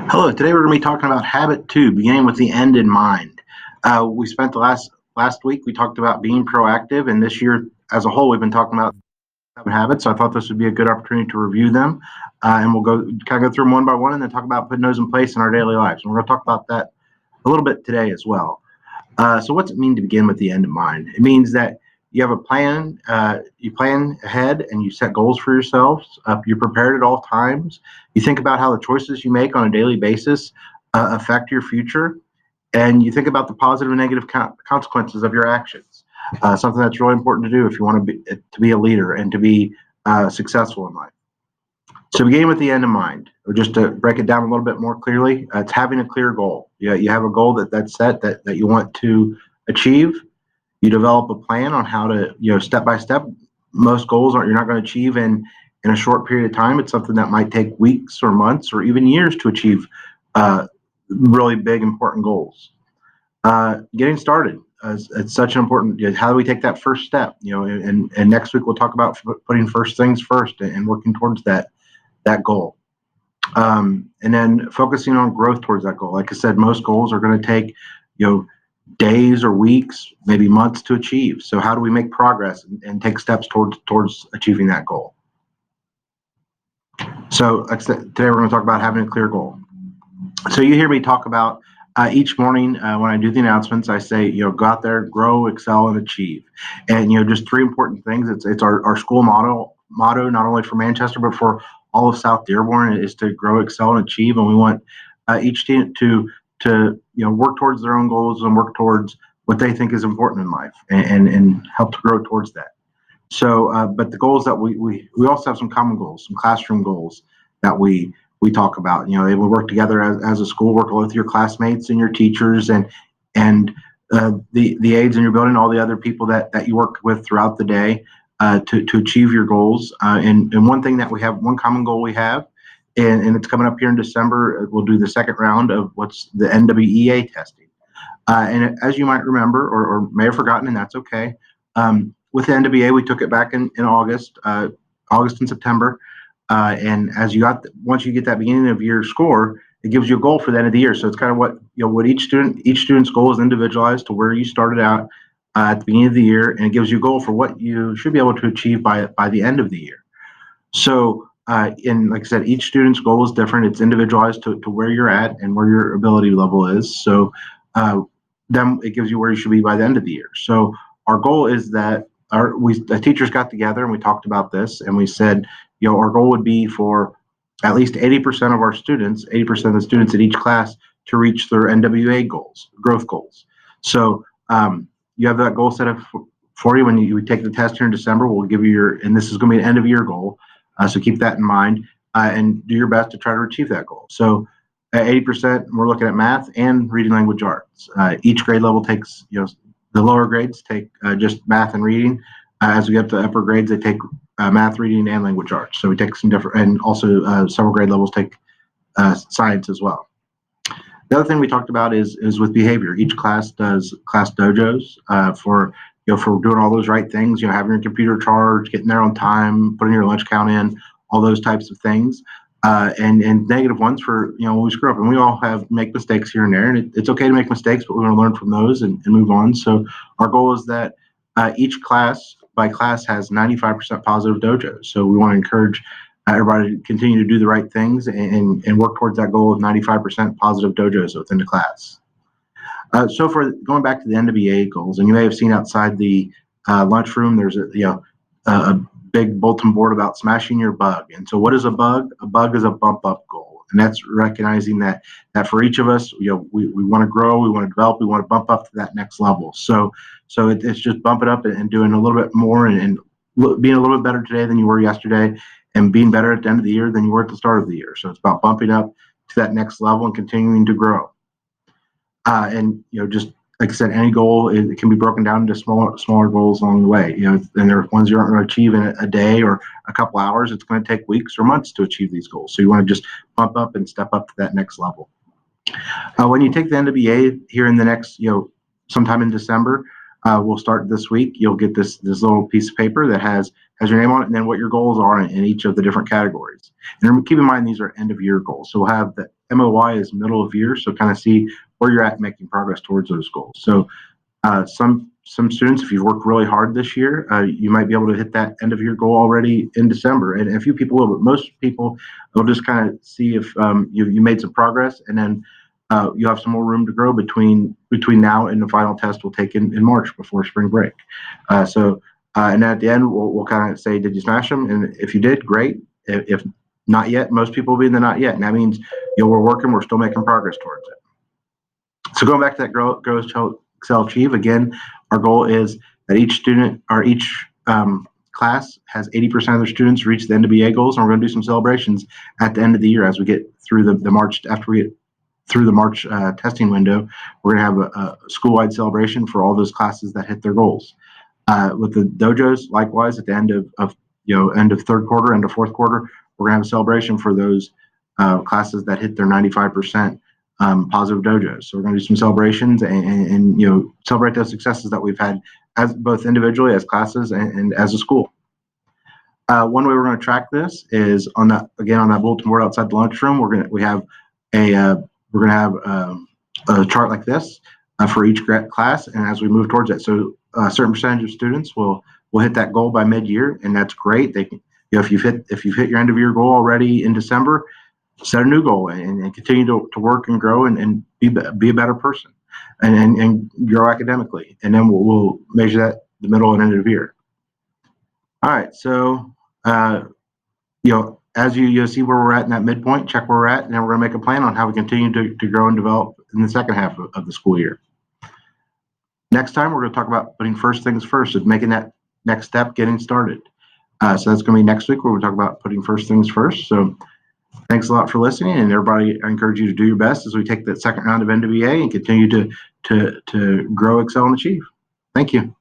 Hello, today we're going to be talking about habit two, beginning with the end in mind. We spent the last week, we talked about being proactive, and this year as a whole, we've been talking about seven habits. So I thought this would be a good opportunity to review them, and we'll go through them one by one, and then talk about putting those in place in our daily lives. And we're going to talk about that a little bit today as well. So what's it mean to begin with the end in mind? It means that you have a plan, you plan ahead and you set goals for yourselves. You're prepared at all times. You think about how the choices you make on a daily basis affect your future, and you think about the positive and negative consequences of your actions. Something that's really important to do if you want to be a leader and to be successful in life. So beginning with the end in mind, or just to break it down a little bit more clearly, it's having a clear goal. You have a goal that's set that you want to achieve. You develop a plan on how to, step by step. Most goals you're not going to achieve in a short period of time. It's something that might take weeks or months or even years to achieve really big, important goals. Getting started it's such an important. How do we take that first step? And next week we'll talk about putting first things first and working towards that goal. And then focusing on growth towards that goal. Like I said, most goals are going to take, days or weeks, maybe months to achieve. So how do we make progress and take steps towards achieving that goal? So like I said, today we're going to talk about having a clear goal. So you hear me talk about each morning when I do the announcements, I say, go out there, grow, excel, and achieve. And just three important things. It's our school motto, not only for Manchester but for all of South Dearborn, is to grow, excel, and achieve. And we want each student to work towards their own goals and work towards what they think is important in life, and help to grow towards that. So, but the goals that we also have some common goals, some classroom goals that we talk about. They will work together as a school, work with your classmates and your teachers and the aides in your building, all the other people that you work with throughout the day to achieve your goals. And one thing that we have, one common goal we have, and it's coming up here in December. We'll do the second round of what's the NWEA testing. And as you might remember or may have forgotten, and that's okay. With the NWA, we took it back in August, August and September. And once you get that beginning of year score, it gives you a goal for the end of the year. So it's kind of what each student's goal is individualized to where you started out at the beginning of the year, and it gives you a goal for what you should be able to achieve by the end of the year. So, and like I said, each student's goal is different. It's individualized to where you're at and where your ability level is. So, then it gives you where you should be by the end of the year. So, our goal is that the teachers got together and we talked about this, and we said, our goal would be for at least 80% of our students, 80% of the students in each class, to reach their NWA goals, growth goals. So, you have that goal set up for you when you take the test here in December. We'll give you and this is going to be an end of year goal. So keep that in mind and do your best to try to achieve that goal. So at 80%, we're looking at math and reading language arts. Each grade level takes, the lower grades take just math and reading. As we get to upper grades, they take math, reading, and language arts. So we take some different, and also several grade levels take science as well. The other thing we talked about is with behavior. Each class does class dojos for doing all those right things. Having your computer charged, getting there on time, putting your lunch count in, all those types of things. And negative ones for when we screw up, and we all make mistakes here and there, and it's okay to make mistakes, but we're going to learn from those and move on. So our goal is that each class by class has 95% positive dojos. So we want to encourage everybody to continue to do the right things and work towards that goal of 95% positive dojos within the class. So for going back to the NWA goals, and you may have seen outside the lunchroom, there's a big bulletin board about smashing your bug. And so what is a bug? A bug is a bump up goal. And that's recognizing that for each of us, we want to grow, we want to develop, we want to bump up to that next level. So it's just bumping up and doing a little bit more and being a little bit better today than you were yesterday, and being better at the end of the year than you were at the start of the year. So it's about bumping up to that next level and continuing to grow. And just like I said, any goal it can be broken down into smaller goals along the way. And there are ones you aren't going to achieve in a day or a couple hours. It's going to take weeks or months to achieve these goals. So you want to just bump up and step up to that next level. When you take the NWA here in the next, sometime in December, we'll start this week. You'll get this little piece of paper that has your name on it, and then what your goals are in each of the different categories. And keep in mind, these are end of year goals. So we'll have MOY is middle of year, so kind of see where you're at making progress towards those goals. So some students, if you've worked really hard this year, you might be able to hit that end of year goal already in December. And a few people will, but most people will just kind of see if you made some progress, and then you have some more room to grow between now and the final test we'll take in March before spring break. And at the end, we'll kind of say, did you smash them? And if you did, great. If not yet, most people will be in the not yet. And that means we're working, we're still making progress towards it. So going back to that grow, excel, achieve, again, our goal is that each student or each class has 80% of their students reach the NWEA goals, and we're going to do some celebrations at the end of the year as we get through the March, after we get through the March testing window. We're going to have a school-wide celebration for all those classes that hit their goals. With the dojos, likewise, at the end of end of third quarter, end of fourth quarter, we're going to have a celebration for those classes that hit their 95% positive dojos. So we're going to do some celebrations and celebrate those successes that we've had as both individually, as classes, and as a school. One way we're going to track this is on that bulletin board outside the lunchroom. We're going to have a chart like this for each class, and as we move towards it, so a certain percentage of students will hit that goal by mid-year, and that's great. They can, if you've hit your end of year goal already in December, set a new goal and continue to work and grow and be a better person and grow academically, and then we'll measure that the middle and end of the year. All right, so as you see where we're at in that midpoint, check where we're at, and then we're going to make a plan on how we continue to grow and develop in the second half of the school year. Next time, we're going to talk about putting first things first, is making that next step, getting started. So that's going to be next week, where we'll talk about putting first things first. So thanks a lot for listening, and everybody, I encourage you to do your best as we take that second round of NWEA and continue to grow, excel, and achieve. Thank you.